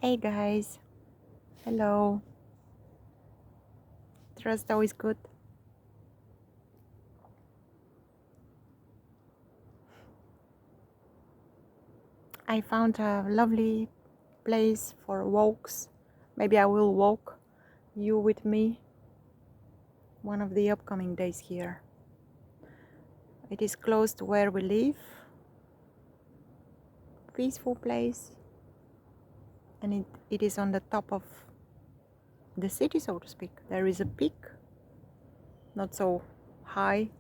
Hey guys, hello. Trust always good. I found a lovely place for walks. Maybe I will walk you with me one of the upcoming days here. It is close to where we live, peaceful place, and it is on the top of the city, so to speak. There is a peak, not so high,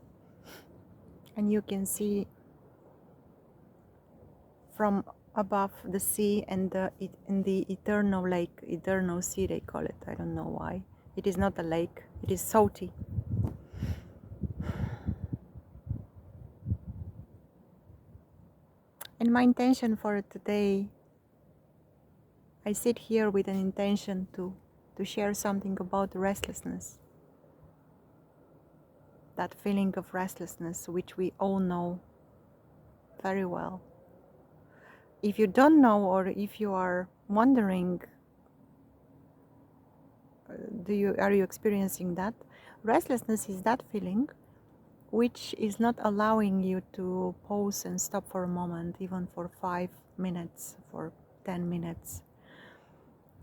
and you can see from above the sea and in the eternal lake, eternal sea they call it. I don't know why. It is not a lake, it is Sete. And my intention for today, I sit here with an intention to share something about restlessness. That feeling of restlessness, which we all know very well. If you don't know, or if you are wondering, are you experiencing that? Restlessness is that feeling which is not allowing you to pause and stop for a moment, even for 5 minutes, for 10 minutes.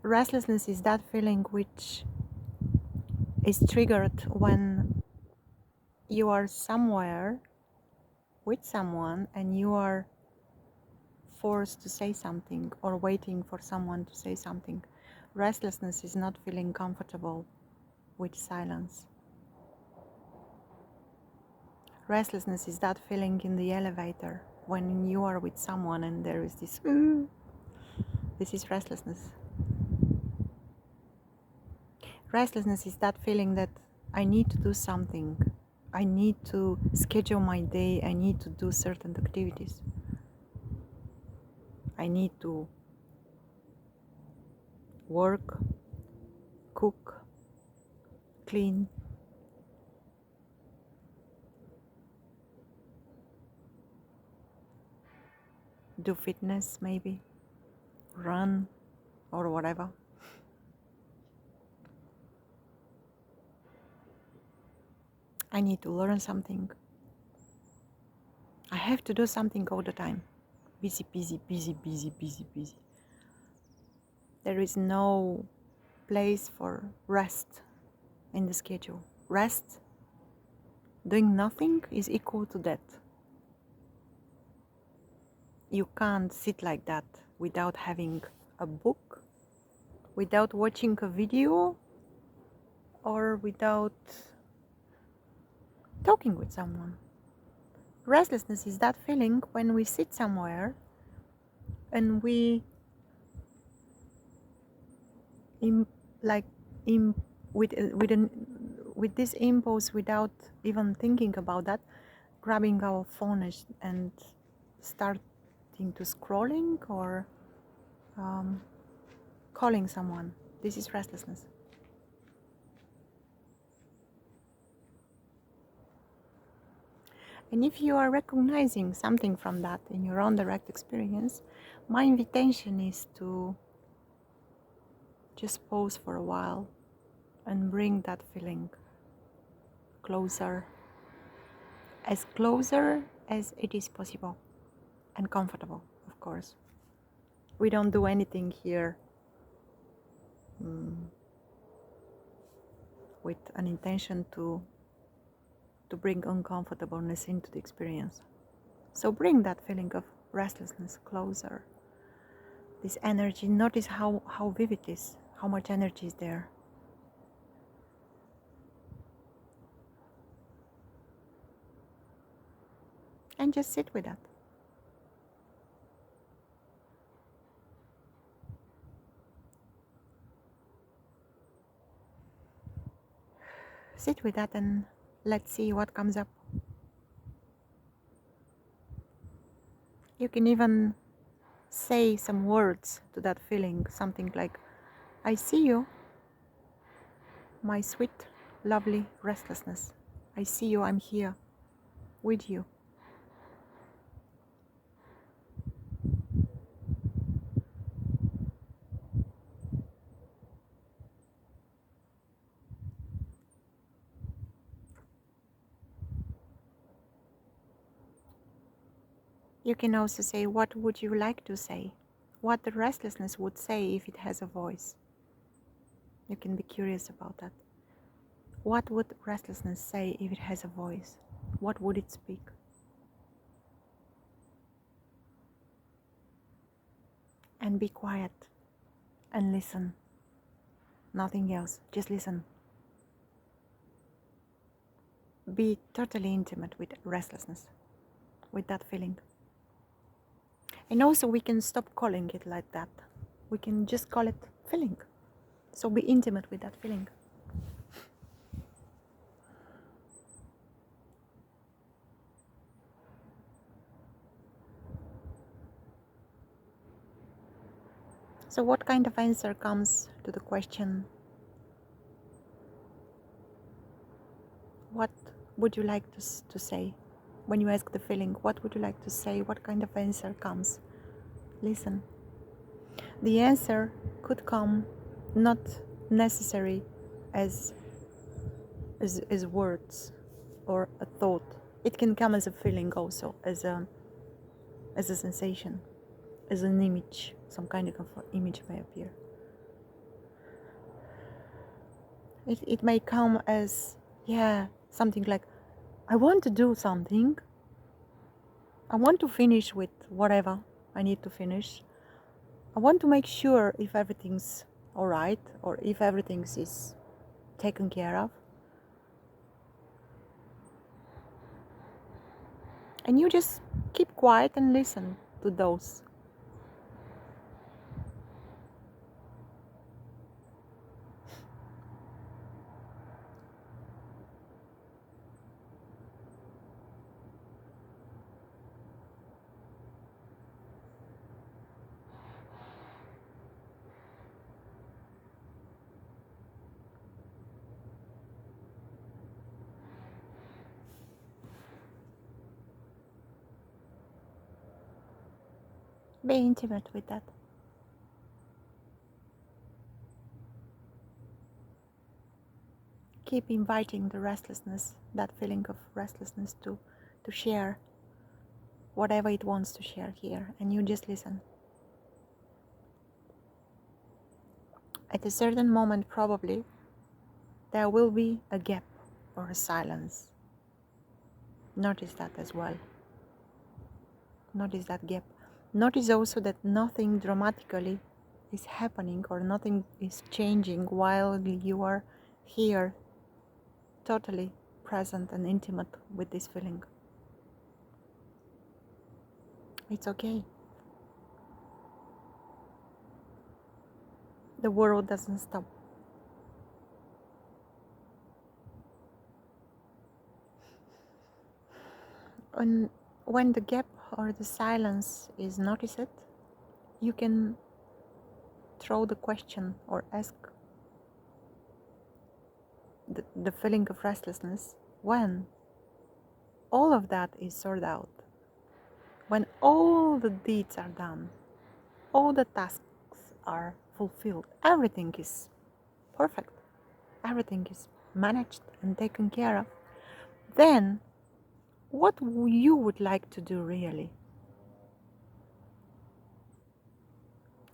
Restlessness is that feeling which is triggered when you are somewhere with someone and you are forced to say something or waiting for someone to say something. Restlessness is not feeling comfortable with silence. Restlessness is that feeling in the elevator when you are with someone and there is this, this is restlessness. Restlessness is that feeling that I need to do something. I need to schedule my day. I need to do certain activities. I need to work, cook, clean. Do fitness maybe, run or whatever. I need to learn something. I have to do something all the time. Busy, busy, busy, busy, busy, busy. There is no place for rest in the schedule. Rest, doing nothing is equal to death. You can't sit like that without having a book, without watching a video, or without talking with someone. Restlessness is that feeling when we sit somewhere and we with this impulse, without even thinking about that, grabbing our phone and starting to scrolling or calling someone. This is restlessness. And if you are recognizing something from that in your own direct experience, my invitation is to just pause for a while and bring that feeling closer, as closer as it is possible, and comfortable, of course. We don't do anything here with an intention to bring uncomfortableness into the experience. So bring that feeling of restlessness closer. This energy, notice how vivid it is, how much energy is there. And just sit with that. Sit with that and let's see what comes up. You can even say some words to that feeling, something like, I see you, my sweet, lovely restlessness. I see you, I'm here with you. You can also say, what would you like to say? What the restlessness would say if it has a voice. You can be curious about that. What would restlessness say if it has a voice? What would it speak? And be quiet and listen. Nothing else, just listen. Be totally intimate with restlessness, with that feeling. And also we can stop calling it like that. We can just call it feeling. So be intimate with that feeling. So what kind of answer comes to the question, what would you like to say? When you ask the feeling, what would you like to say? What kind of answer comes? Listen. The answer could come not necessary as words or a thought. It can come as a feeling also, as a sensation, as an image. Some kind of image may appear. It may come as, something like, I want to do something. I want to finish with whatever I need to finish. I want to make sure if everything's alright or if everything is taken care of. And you just keep quiet and listen to those. Be intimate with that. Keep inviting the restlessness, that feeling of restlessness to share whatever it wants to share here, and you just listen. At a certain moment, probably, there will be a gap or a silence. Notice that as well. Notice that gap. Notice also that nothing dramatically is happening or nothing is changing while you are here, totally present and intimate with this feeling. It's okay. The world doesn't stop. And when the gap or the silence is noticed, you can throw the question or ask the feeling of restlessness, when all of that is sorted out, when all the deeds are done, all the tasks are fulfilled, everything is perfect, everything is managed and taken care of, then what you would like to do really?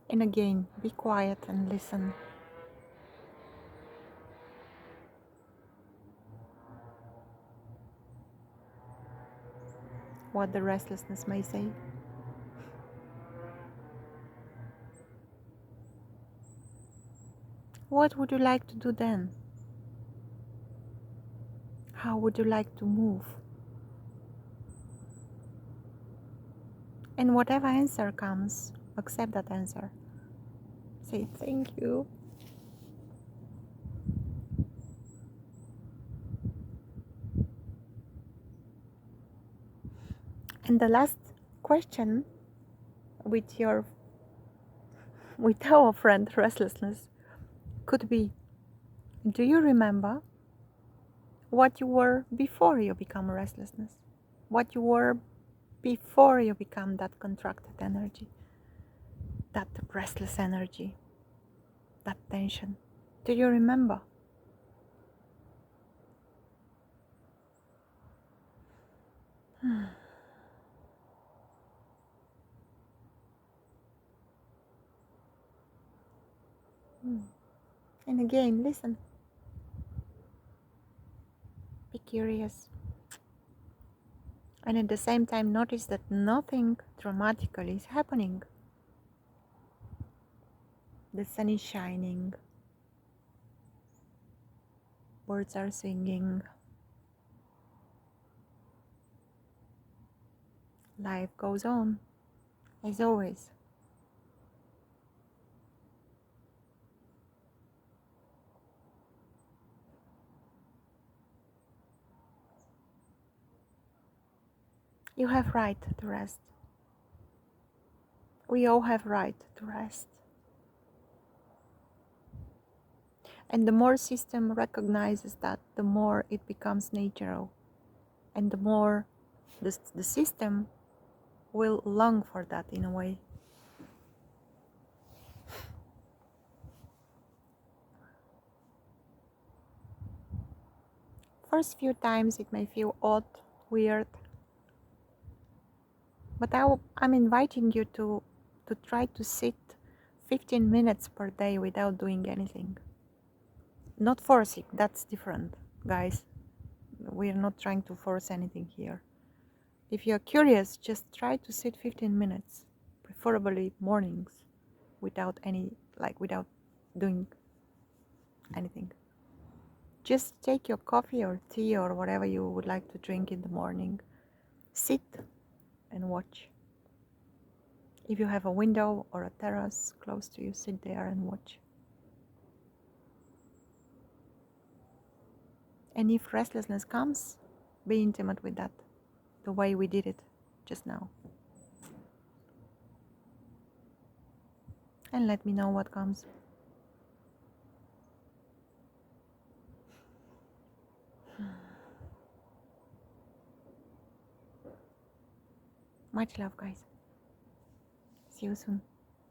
And again, be quiet and listen. What the restlessness may say. What would you like to do then? How would you like to move? And whatever answer comes, accept that answer. Say thank you. And the last question with our friend restlessness could be, do you remember what you were before you become restlessness? What you were before you become that contracted energy, that restless energy, that tension? Do you remember? And again, listen. Be curious. And at the same time, notice that nothing dramatical is happening. The sun is shining. Birds are singing. Life goes on, as always. You have right to rest. We all have right to rest. And the more system recognizes that, the more it becomes natural. And the more the system will long for that in a way. First few times it may feel odd, weird, but I'm inviting you to try to sit 15 minutes per day without doing anything. Not forcing, that's different, guys. We're not trying to force anything here. If you're curious, just try to sit 15 minutes, preferably mornings, without without doing anything. Just take your coffee or tea or whatever you would like to drink in the morning. Sit and watch. If you have a window or a terrace close to you, sit there and watch. And if restlessness comes, be intimate with that, the way we did it just now. And let me know what comes. Much love, guys. See you soon.